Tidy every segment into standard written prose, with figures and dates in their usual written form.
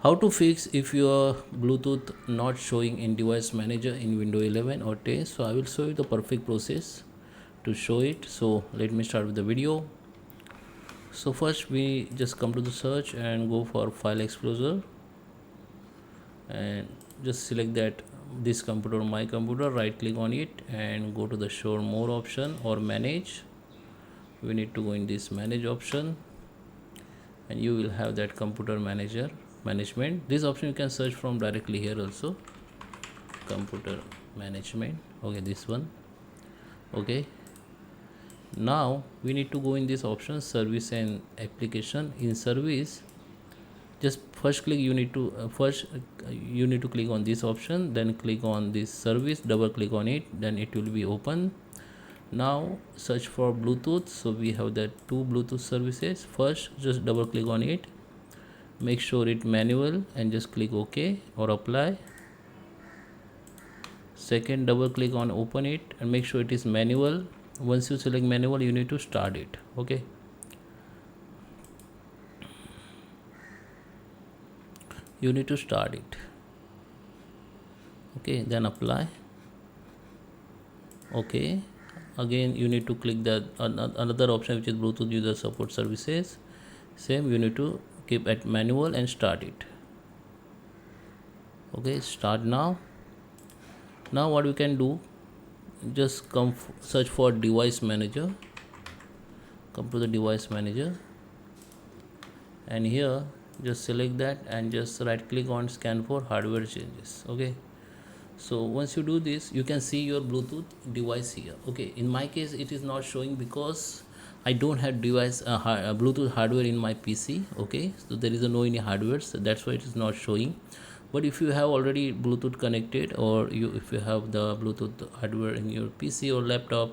How to fix if your Bluetooth not showing in device manager in Windows 11 or 10. So I will show you the perfect process to show it. So let me start with the video. So first we just come to the search and go for File Explorer and just select that this computer, my computer, right click on it and go to the show more option or manage. We need to go in this manage option and you will have that computer manager management. This option you can search from directly here also, computer management. Okay, this one. Okay, now we need to go in this option service and application. In service, just first click, you need to you need to click on this option, then click on this service, double click on it, then it will be open. Now search for Bluetooth. So we have that two Bluetooth services. First just double click on it, make sure it manual and just click OK or apply. Second, double click on open it and make sure it is manual. Once you select manual, you need to start it. Okay, you need to start it. Okay, then apply. Okay, again you need to click that another option which is Bluetooth user support services. Same, you need to keep at manual and start it. Okay, start now. Now what we can do, just come search for device manager, come to the device manager and here just select that and just right click on scan for hardware changes. Okay, so once you do this, you can see your Bluetooth device here. Okay, in my case it is not showing because I don't have device Bluetooth hardware in my PC. Okay, so there is no any hardware, so that's why it is not showing. But if you have already Bluetooth connected, or if you have the Bluetooth hardware in your PC or laptop,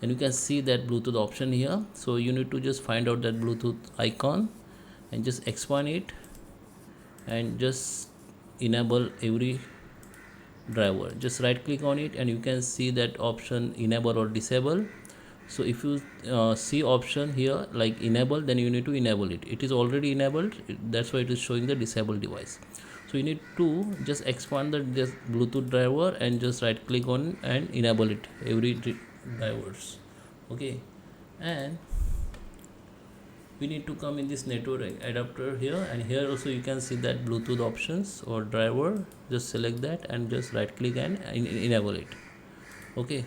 then you can see that Bluetooth option here. So you need to just find out that Bluetooth icon and just expand it and just enable every driver. Just right click on it and you can see that option enable or disable. So if you see option here like enable, then you need to enable it. It is already enabled, that's why it is showing the disabled device. So you need to just expand this Bluetooth driver and just right click on and enable it every drivers. Okay, and we need to come in this network adapter here, and here also you can see that Bluetooth options or driver. Just select that and just right click and enable it. Okay,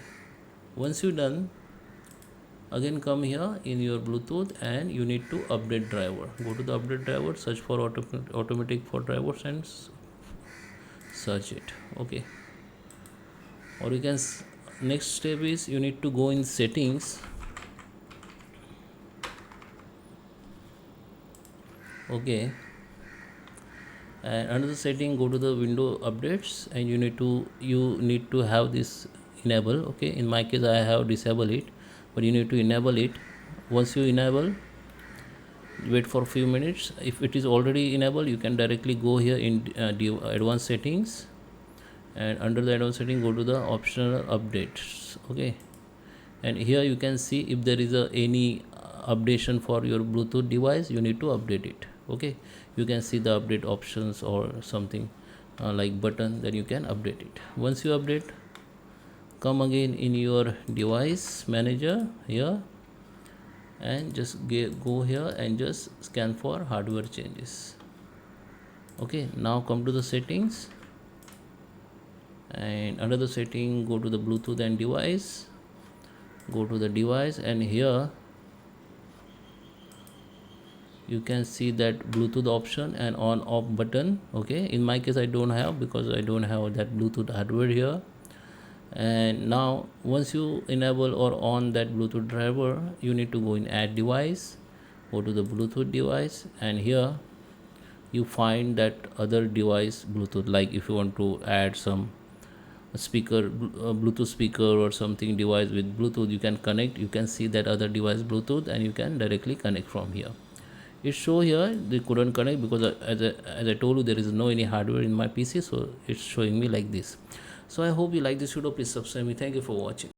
once you done, again come here in your Bluetooth and you need to update driver. Go to the update driver, search for automatic for drivers and search it. Okay, or you can next step is you need to go in settings. Okay, and under the setting, go to the window updates and you need to have this enable. Okay, in my case I have disabled it, but you need to enable it. Once you enable, wait for a few minutes. If it is already enabled, you can directly go here in advanced settings, and under the advanced setting go to the optional updates. Okay, and here you can see if there is any updation for your Bluetooth device, you need to update it. Okay, you can see the update options or something like button, then you can update it. Once you update, come again in your device manager here and just go here and just scan for hardware changes. Okay, now come to the settings and under the setting go to the Bluetooth and device, go to the device, and here you can see that Bluetooth option and on off button. Okay, in my case I don't have, because I don't have that Bluetooth hardware here. And now once you enable or on that Bluetooth driver, you need to go in add device, go to the Bluetooth device, and here you find that other device Bluetooth. Like if you want to add some speaker, Bluetooth speaker or something device with Bluetooth, you can connect. You can see that other device Bluetooth and you can directly connect from here. It show here they couldn't connect because as I told you, there is no any hardware in my PC, so it's showing me like this. So I hope you like this video. Please subscribe me. Thank you for watching.